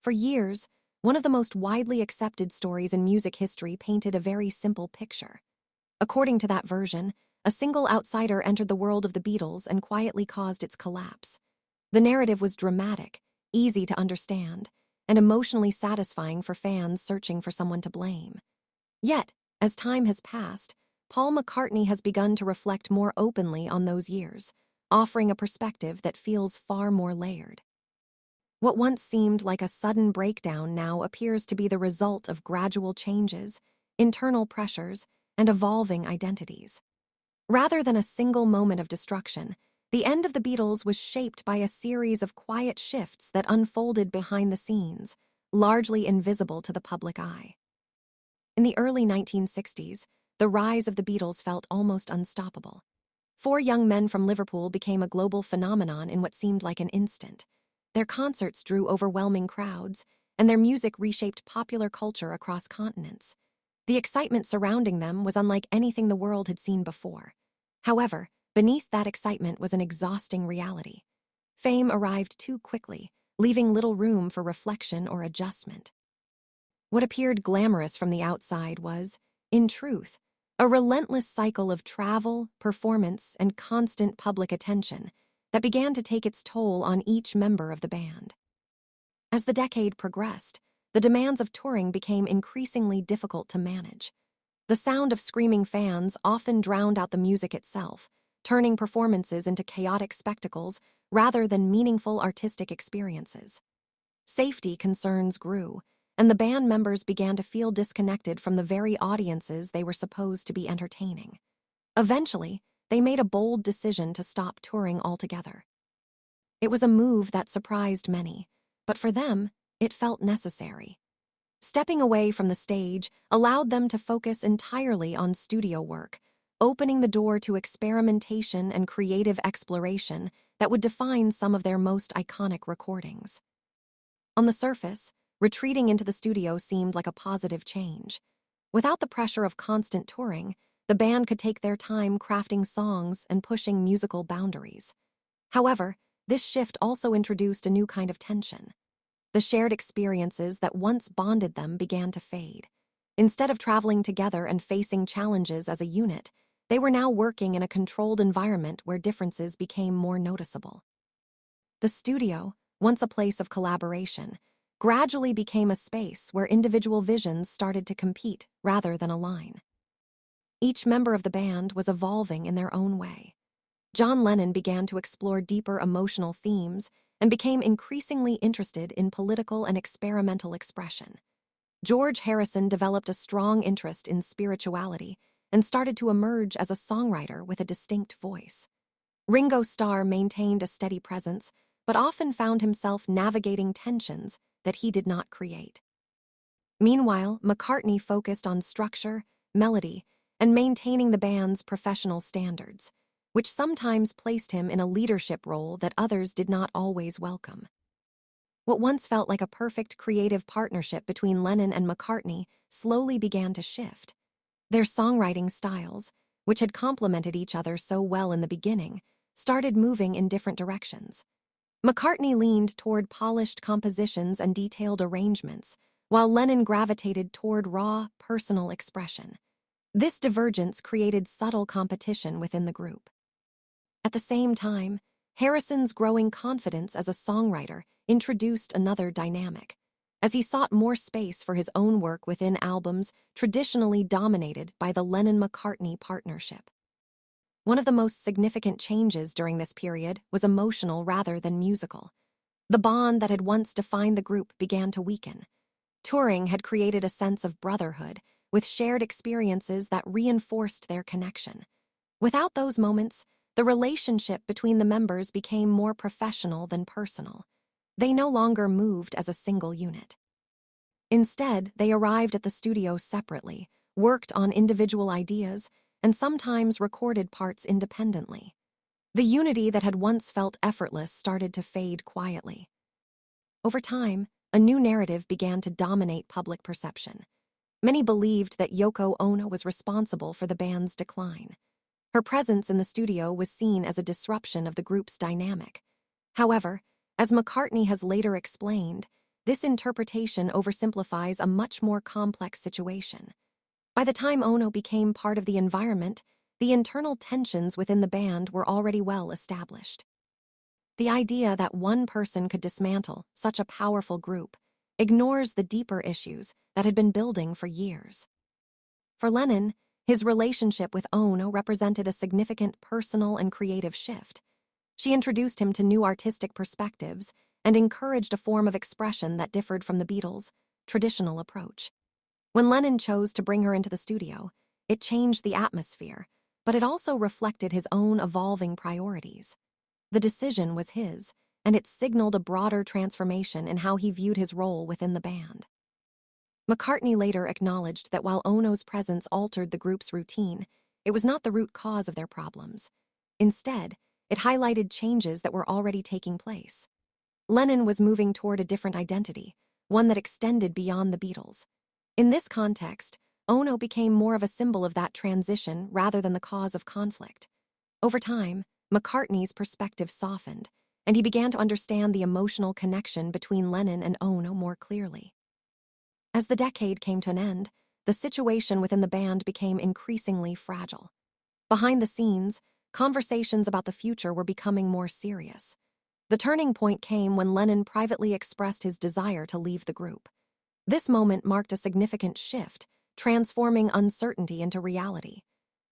For years, one of the most widely accepted stories in music history painted a very simple picture. According to that version, a single outsider entered the world of the Beatles and quietly caused its collapse. The narrative was dramatic, easy to understand, and emotionally satisfying for fans searching for someone to blame. Yet, as time has passed, Paul McCartney has begun to reflect more openly on those years, offering a perspective that feels far more layered. What once seemed like a sudden breakdown now appears to be the result of gradual changes, internal pressures, and evolving identities. Rather than a single moment of destruction, the end of the Beatles was shaped by a series of quiet shifts that unfolded behind the scenes, largely invisible to the public eye. In the early 1960s, the rise of the Beatles felt almost unstoppable. Four young men from Liverpool became a global phenomenon in what seemed like an instant. Their concerts drew overwhelming crowds, and their music reshaped popular culture across continents. The excitement surrounding them was unlike anything the world had seen before. However, beneath that excitement was an exhausting reality. Fame arrived too quickly, leaving little room for reflection or adjustment. What appeared glamorous from the outside was, in truth, a relentless cycle of travel, performance, and constant public attention that began to take its toll on each member of the band. As the decade progressed, the demands of touring became increasingly difficult to manage. The sound of screaming fans often drowned out the music itself, turning performances into chaotic spectacles rather than meaningful artistic experiences. Safety concerns grew, and the band members began to feel disconnected from the very audiences they were supposed to be entertaining. Eventually, they made a bold decision to stop touring altogether. It was a move that surprised many, but for them, it felt necessary. Stepping away from the stage allowed them to focus entirely on studio work, opening the door to experimentation and creative exploration that would define some of their most iconic recordings. On the surface, retreating into the studio seemed like a positive change. Without the pressure of constant touring, the band could take their time crafting songs and pushing musical boundaries. However, this shift also introduced a new kind of tension. The shared experiences that once bonded them began to fade. Instead of traveling together and facing challenges as a unit, they were now working in a controlled environment where differences became more noticeable. The studio, once a place of collaboration, gradually became a space where individual visions started to compete rather than align. Each member of the band was evolving in their own way. John Lennon began to explore deeper emotional themes and became increasingly interested in political and experimental expression. George Harrison developed a strong interest in spirituality and started to emerge as a songwriter with a distinct voice. Ringo Starr maintained a steady presence, but often found himself navigating tensions that he did not create. Meanwhile, McCartney focused on structure, melody, and maintaining the band's professional standards, which sometimes placed him in a leadership role that others did not always welcome. What once felt like a perfect creative partnership between Lennon and McCartney slowly began to shift. Their songwriting styles, which had complemented each other so well in the beginning, started moving in different directions. McCartney leaned toward polished compositions and detailed arrangements, while Lennon gravitated toward raw, personal expression. This divergence created subtle competition within the group. At the same time, Harrison's growing confidence as a songwriter introduced another dynamic, as he sought more space for his own work within albums traditionally dominated by the Lennon-McCartney partnership. One of the most significant changes during this period was emotional rather than musical. The bond that had once defined the group began to weaken. Touring had created a sense of brotherhood, with shared experiences that reinforced their connection. Without those moments, the relationship between the members became more professional than personal. They no longer moved as a single unit. Instead, they arrived at the studio separately, worked on individual ideas, and sometimes recorded parts independently. The unity that had once felt effortless started to fade quietly. Over time, a new narrative began to dominate public perception. Many believed that Yoko Ono was responsible for the band's decline. Her presence in the studio was seen as a disruption of the group's dynamic. However, as McCartney has later explained, this interpretation oversimplifies a much more complex situation. By the time Ono became part of the environment, the internal tensions within the band were already well established. The idea that one person could dismantle such a powerful group ignores the deeper issues that had been building for years. For Lennon, his relationship with Ono represented a significant personal and creative shift. She introduced him to new artistic perspectives and encouraged a form of expression that differed from the Beatles' traditional approach. When Lennon chose to bring her into the studio, it changed the atmosphere, but it also reflected his own evolving priorities. The decision was his, and it signaled a broader transformation in how he viewed his role within the band. McCartney later acknowledged that while Ono's presence altered the group's routine, it was not the root cause of their problems. Instead, it highlighted changes that were already taking place. Lennon was moving toward a different identity, one that extended beyond the Beatles. In this context, Ono became more of a symbol of that transition rather than the cause of conflict. Over time, McCartney's perspective softened, and he began to understand the emotional connection between Lennon and Ono more clearly. As the decade came to an end, the situation within the band became increasingly fragile. Behind the scenes, conversations about the future were becoming more serious. The turning point came when Lennon privately expressed his desire to leave the group. This moment marked a significant shift, transforming uncertainty into reality.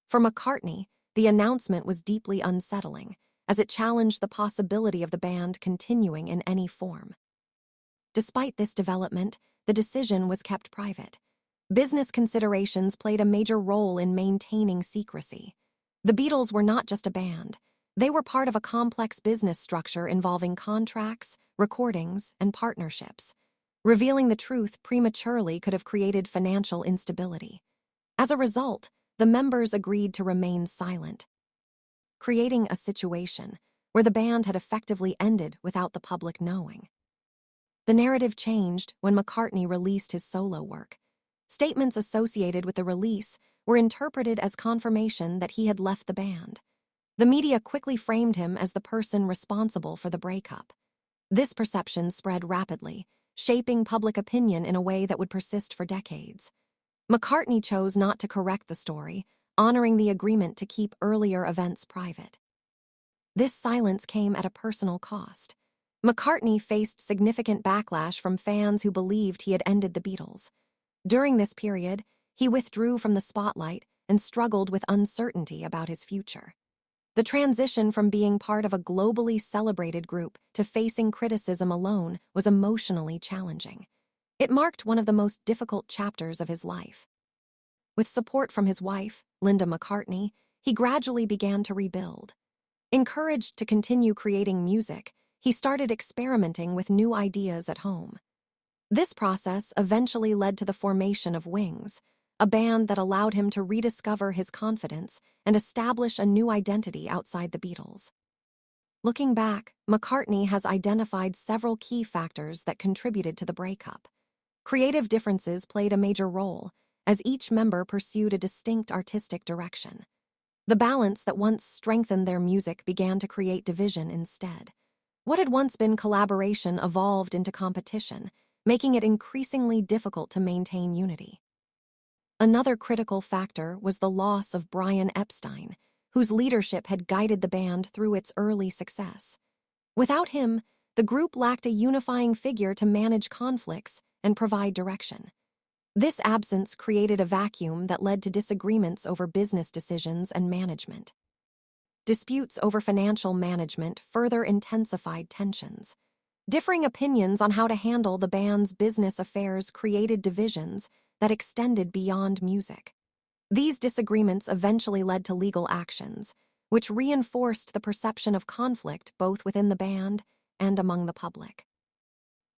For McCartney, the announcement was deeply unsettling, as it challenged the possibility of the band continuing in any form. Despite this development, the decision was kept private. Business considerations played a major role in maintaining secrecy. The Beatles were not just a band. They were part of a complex business structure involving contracts, recordings, and partnerships. Revealing the truth prematurely could have created financial instability. As a result, the members agreed to remain silent, creating a situation where the band had effectively ended without the public knowing. The narrative changed when McCartney released his solo work. Statements associated with the release were interpreted as confirmation that he had left the band. The media quickly framed him as the person responsible for the breakup. This perception spread rapidly, shaping public opinion in a way that would persist for decades. McCartney chose not to correct the story, honoring the agreement to keep earlier events private. This silence came at a personal cost. McCartney faced significant backlash from fans who believed he had ended the Beatles. During this period, he withdrew from the spotlight and struggled with uncertainty about his future. The transition from being part of a globally celebrated group to facing criticism alone was emotionally challenging. It marked one of the most difficult chapters of his life. With support from his wife, Linda McCartney, he gradually began to rebuild. Encouraged to continue creating music, he started experimenting with new ideas at home. This process eventually led to the formation of Wings, a band that allowed him to rediscover his confidence and establish a new identity outside the Beatles. Looking back, McCartney has identified several key factors that contributed to the breakup. Creative differences played a major role, as each member pursued a distinct artistic direction. The balance that once strengthened their music began to create division instead. What had once been collaboration evolved into competition, making it increasingly difficult to maintain unity. Another critical factor was the loss of Brian Epstein, whose leadership had guided the band through its early success. Without him, the group lacked a unifying figure to manage conflicts and provide direction. This absence created a vacuum that led to disagreements over business decisions and management. Disputes over financial management further intensified tensions. Differing opinions on how to handle the band's business affairs created divisions that extended beyond music. These disagreements eventually led to legal actions, which reinforced the perception of conflict both within the band and among the public.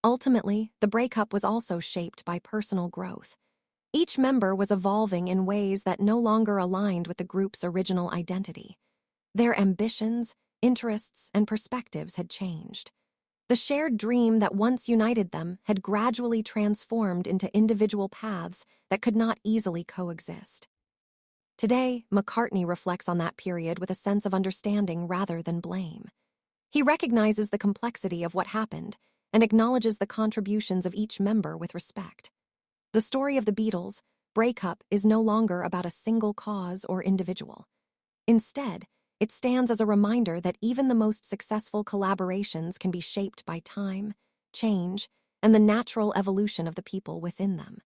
Ultimately, the breakup was also shaped by personal growth. Each member was evolving in ways that no longer aligned with the group's original identity. Their ambitions, interests, and perspectives had changed. The shared dream that once united them had gradually transformed into individual paths that could not easily coexist. Today, McCartney reflects on that period with a sense of understanding rather than blame. He recognizes the complexity of what happened and acknowledges the contributions of each member with respect. The story of the Beatles' breakup is no longer about a single cause or individual. Instead, it stands as a reminder that even the most successful collaborations can be shaped by time, change, and the natural evolution of the people within them.